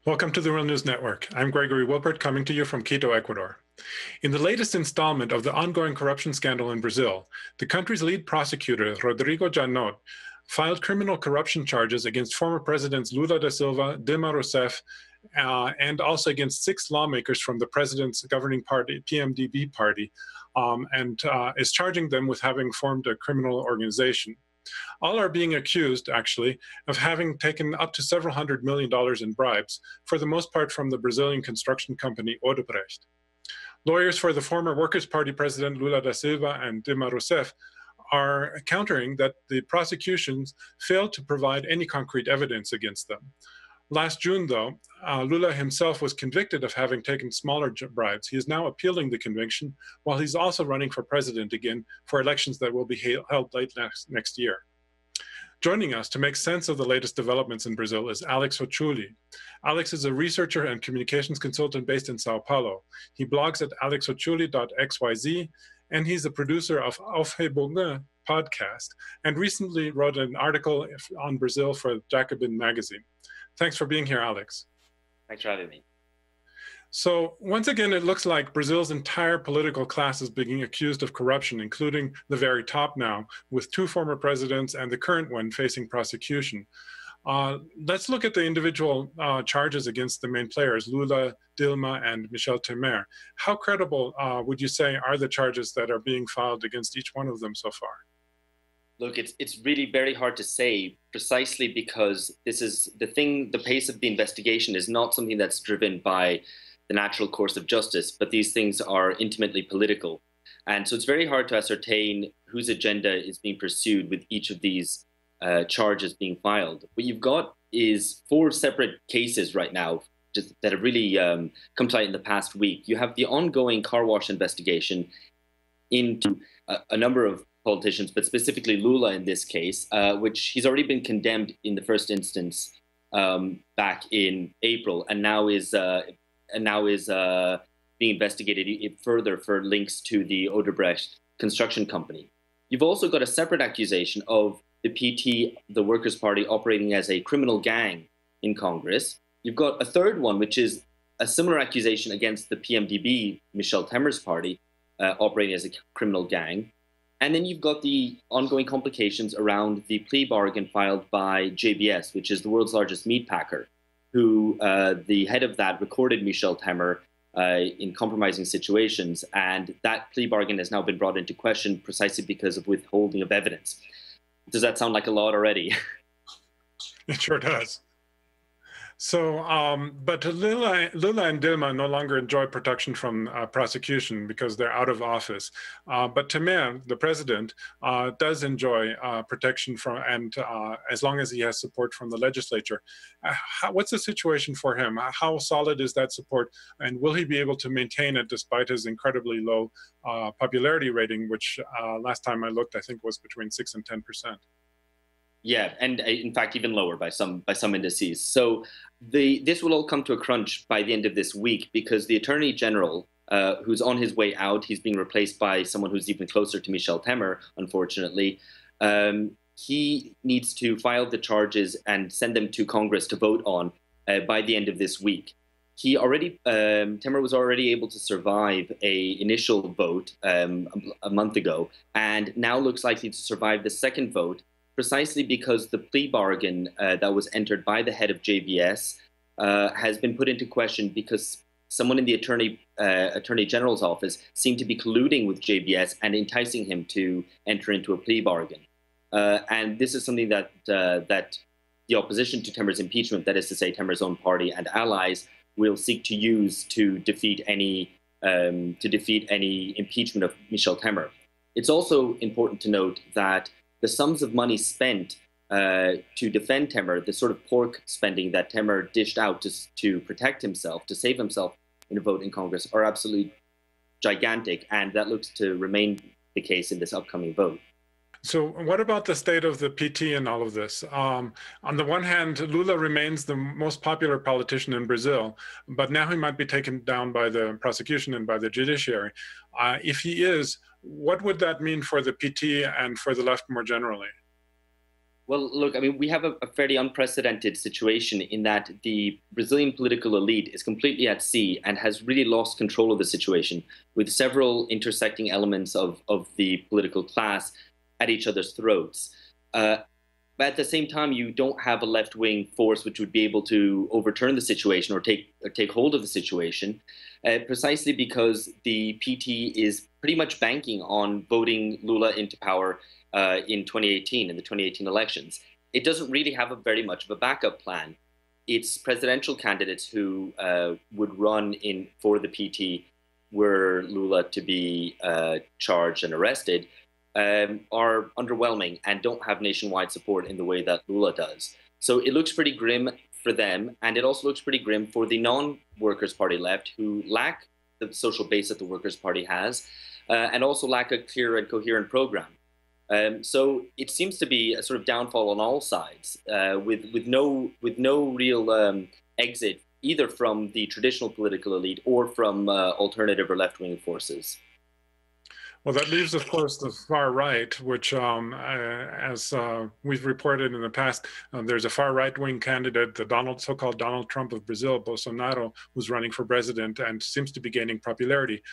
Welcome to the Real News Network. I'm Gregory Wilpert, coming to you from Quito, Ecuador. In the latest installment of the ongoing corruption scandal in Brazil, the country's lead prosecutor, Rodrigo Janot, filed criminal corruption charges against former presidents Lula da Silva, Dilma Rousseff, and also against 6 lawmakers from the president's governing party, PMDB party, and is charging them with having formed a criminal organization. All are being accused, actually, of having taken up to several $100 million in bribes, for the most part from the Brazilian construction company Odebrecht. Lawyers for the former Workers' Party president Lula da Silva and Dilma Rousseff are countering that the prosecutions failed to provide any concrete evidence against them. Last June, though, Lula himself was convicted of having taken smaller bribes. He is now appealing the conviction, while he's also running for president again for elections that will be held late next year. Joining us to make sense of the latest developments in Brazil is Alex Hochuli. Alex is a researcher and communications consultant based in Sao Paulo. He blogs at alexhochuli.xyz, and he's the producer of Aufhebunga podcast, and recently wrote an article on Brazil for Jacobin magazine. Thanks for being here, Alex. Thanks for having me. So once again, it looks like Brazil's entire political class is being accused of corruption, including the very top now, with 2 former presidents and the current one facing prosecution. Let's look at the individual charges against the main players, Lula, Dilma, and Michel Temer. How credible would you say are the charges that are being filed against each one of them so far? Look, it's really very hard to say, precisely because this is the pace of the investigation is not something that's driven by the natural course of justice, but these things are intimately political. And so it's very hard to ascertain whose agenda is being pursued with each of these charges being filed. What you've got is 4 separate cases right now that have really come to light in the past week. You have the ongoing car wash investigation into a number of politicians, but specifically Lula in this case, which he's already been condemned in the first instance back in April, and now is being investigated further for links to the Odebrecht construction company. You've also got a separate accusation of the PT, the Workers' Party, operating as a criminal gang in Congress. You've got a third one, which is a similar accusation against the PMDB, Michel Temer's party, operating as a criminal gang. And then you've got the ongoing complications around the plea bargain filed by JBS, which is the world's largest meat packer, who the head of that recorded Michel Temer in compromising situations. And that plea bargain has now been brought into question precisely because of withholding of evidence. Does that sound like a lot already? It sure does. So, but Lula and Dilma no longer enjoy protection from prosecution because they're out of office. But Temer, the president, does enjoy protection from, and as long as he has support from the legislature. What's the situation for him? How solid is that support? And will he be able to maintain it despite his incredibly low popularity rating, which last time I looked, I think was between 6 and 10%. Yeah, and in fact, even lower by some indices. So this will all come to a crunch by the end of this week, because the Attorney General, who's on his way out, he's being replaced by someone who's even closer to Michel Temer, unfortunately. He needs to file the charges and send them to Congress to vote on by the end of this week. Temer was already able to survive a initial vote a month ago, and now looks likely to survive the second vote, precisely because the plea bargain that was entered by the head of JBS has been put into question because someone in the Attorney General's office seemed to be colluding with JBS and enticing him to enter into a plea bargain. And this is something that the opposition to Temer's impeachment, that is to say Temer's own party and allies, will seek to use to defeat any impeachment of Michel Temer. It's also important to note that the sums of money spent to defend Temer, the sort of pork spending that Temer dished out to protect himself, to save himself in a vote in Congress, are absolutely gigantic, and that looks to remain the case in this upcoming vote. So what about the state of the PT in all of this? On the one hand, Lula remains the most popular politician in Brazil, but now he might be taken down by the prosecution and by the judiciary. If he is, what would that mean for the PT and for the left more generally? Well, look, I mean, we have a fairly unprecedented situation in that the Brazilian political elite is completely at sea and has really lost control of the situation, with several intersecting elements of the political class at each other's throats. But at the same time, you don't have a left-wing force which would be able to overturn the situation or take hold of the situation, precisely because the PT is pretty much banking on voting Lula into power in 2018, in the 2018 elections. It doesn't really have a very much of a backup plan. Its presidential candidates who would run in for the PT were Lula to be charged and arrested are underwhelming and don't have nationwide support in the way that Lula does. So it looks pretty grim for them, and it also looks pretty grim for the non-Workers' Party left, who lack the social base that the Workers' Party has, and also lack a clear and coherent program. So it seems to be a sort of downfall on all sides, with no real exit either from the traditional political elite or from alternative or left-wing forces. Well, that leaves, of course, the far right, which, as we've reported in the past, there's a far right-wing candidate, the so-called Donald Trump of Brazil, Bolsonaro, who's running for president and seems to be gaining popularity.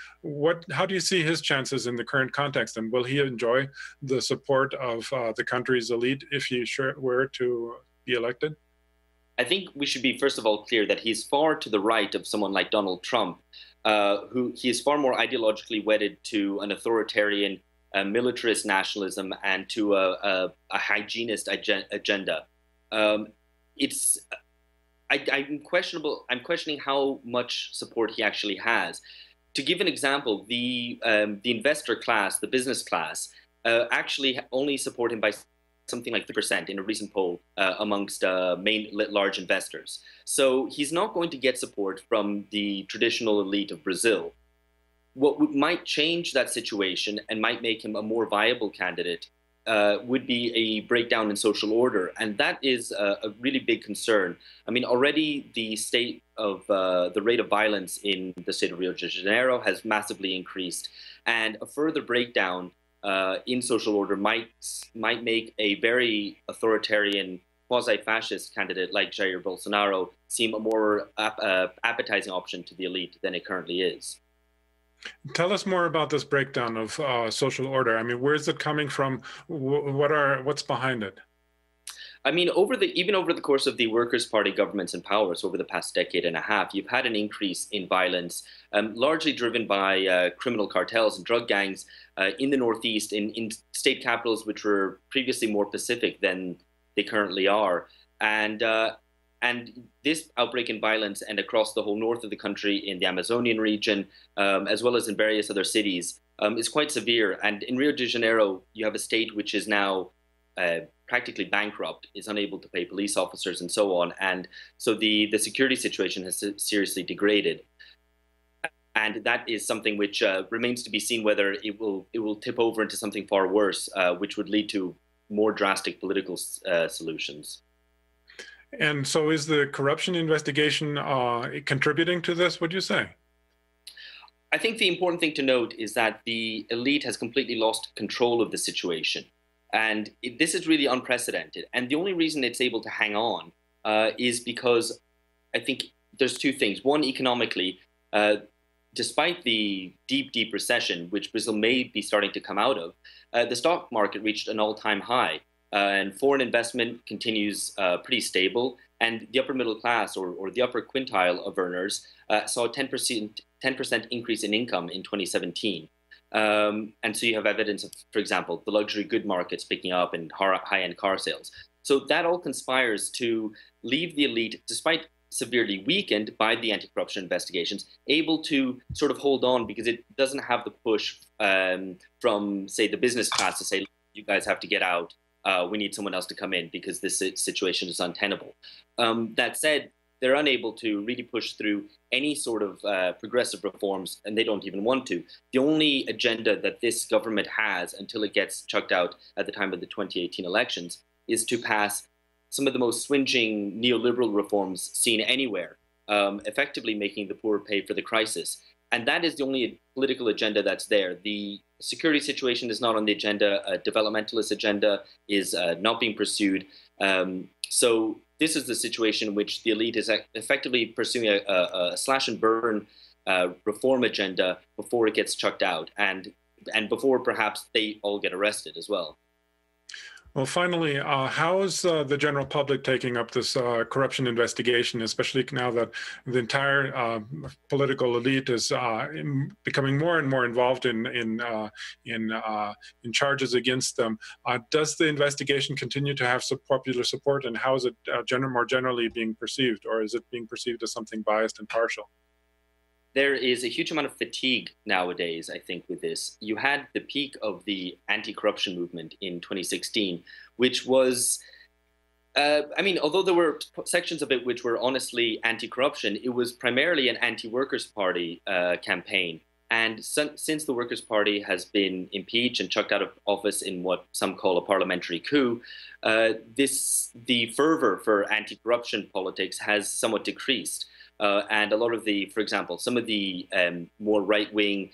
How do you see his chances in the current context, and will he enjoy the support of the country's elite if he were to be elected? I think we should be, first of all, clear that he's far to the right of someone like Donald Trump, who he is far more ideologically wedded to an authoritarian, militarist nationalism and to a hygienist agenda. I'm questioning how much support he actually has. To give an example, the investor class, the business class, actually only support him by something like 3% in a recent poll amongst large investors. So he's not going to get support from the traditional elite of Brazil. What might change that situation and might make him a more viable candidate would be a breakdown in social order. And that is a really big concern. I mean, already the state of the rate of violence in the state of Rio de Janeiro has massively increased. And a further breakdown in social order might make a very authoritarian, quasi-fascist candidate like Jair Bolsonaro seem a more appetizing option to the elite than it currently is. Tell us more about this breakdown of social order. I mean, where is it coming from? What's behind it? I mean, even over the course of the Workers' Party governments in power, so over the past decade and a half, you've had an increase in violence, largely driven by criminal cartels and drug gangs in the Northeast, in state capitals which were previously more pacific than they currently are. And this outbreak in violence and across the whole north of the country, in the Amazonian region, as well as in various other cities, is quite severe. And in Rio de Janeiro, you have a state which is now practically bankrupt, is unable to pay police officers and so on. And so the security situation has seriously degraded. And that is something which remains to be seen whether it will tip over into something far worse, which would lead to more drastic political solutions. And so is the corruption investigation contributing to this, would you say? I think the important thing to note is that the elite has completely lost control of the situation. And this is really unprecedented. And the only reason it's able to hang on is because I think there's two things. One, economically, despite the deep, deep recession, which Brazil may be starting to come out of, the stock market reached an all-time high. And foreign investment continues pretty stable. And the upper middle class or the upper quintile of earners saw a 10% increase in income in 2017. And so you have evidence of, for example, the luxury good markets picking up and high-end car sales. So that all conspires to leave the elite, despite severely weakened by the anti-corruption investigations, able to sort of hold on because it doesn't have the push from, say, the business class to say, you guys have to get out. We need someone else to come in because this situation is untenable. That said, they're unable to really push through any sort of progressive reforms, and they don't even want to. The only agenda that this government has until it gets chucked out at the time of the 2018 elections is to pass some of the most swinging neoliberal reforms seen anywhere, effectively making the poor pay for the crisis. And that is the only political agenda that's there. The security situation is not on the agenda. A developmentalist agenda is not being pursued. So this is the situation in which the elite is effectively pursuing a slash and burn reform agenda before it gets chucked out, and before perhaps they all get arrested as well. Well, finally, how is the general public taking up this corruption investigation, especially now that the entire political elite is becoming more and more involved in charges against them? Does the investigation continue to have some popular support, and how is it more generally being perceived, or is it being perceived as something biased and partial? There is a huge amount of fatigue nowadays, I think, with this. You had the peak of the anti-corruption movement in 2016, which was, although there were sections of it which were honestly anti-corruption, it was primarily an anti-Workers' Party campaign. And since the Workers' Party has been impeached and chucked out of office in what some call a parliamentary coup, the fervor for anti-corruption politics has somewhat decreased. And a lot of for example, some of the more right-wing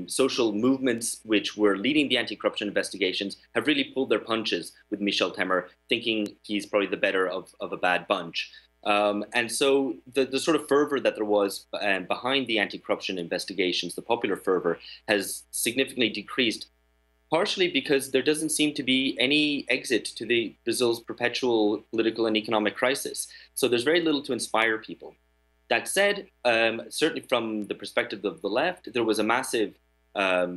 social movements which were leading the anti-corruption investigations have really pulled their punches with Michel Temer, thinking he's probably the better of a bad bunch. And so the sort of fervor that there was behind the anti-corruption investigations, the popular fervor, has significantly decreased, partially because there doesn't seem to be any exit to Brazil's perpetual political and economic crisis. So there's very little to inspire people. That said, certainly from the perspective of the left, there was a massive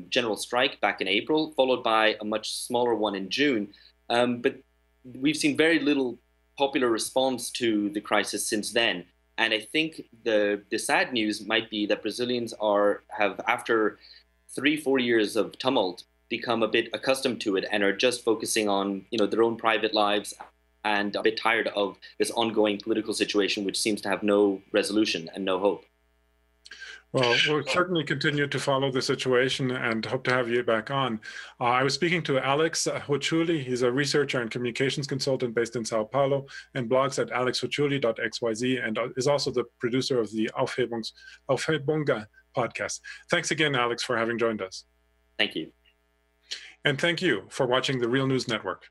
general strike back in April, followed by a much smaller one in June. But we've seen very little popular response to the crisis since then. And I think the sad news might be that Brazilians have, after 3-4 years of tumult, become a bit accustomed to it and are just focusing on their own private lives, and a bit tired of this ongoing political situation, which seems to have no resolution and no hope. Well, we'll certainly continue to follow the situation and hope to have you back on. I was speaking to Alex Hochuli. He's a researcher and communications consultant based in Sao Paulo and blogs at alexhochuli.xyz, and is also the producer of the Aufhebunga podcast. Thanks again, Alex, for having joined us. Thank you. And thank you for watching the Real News Network.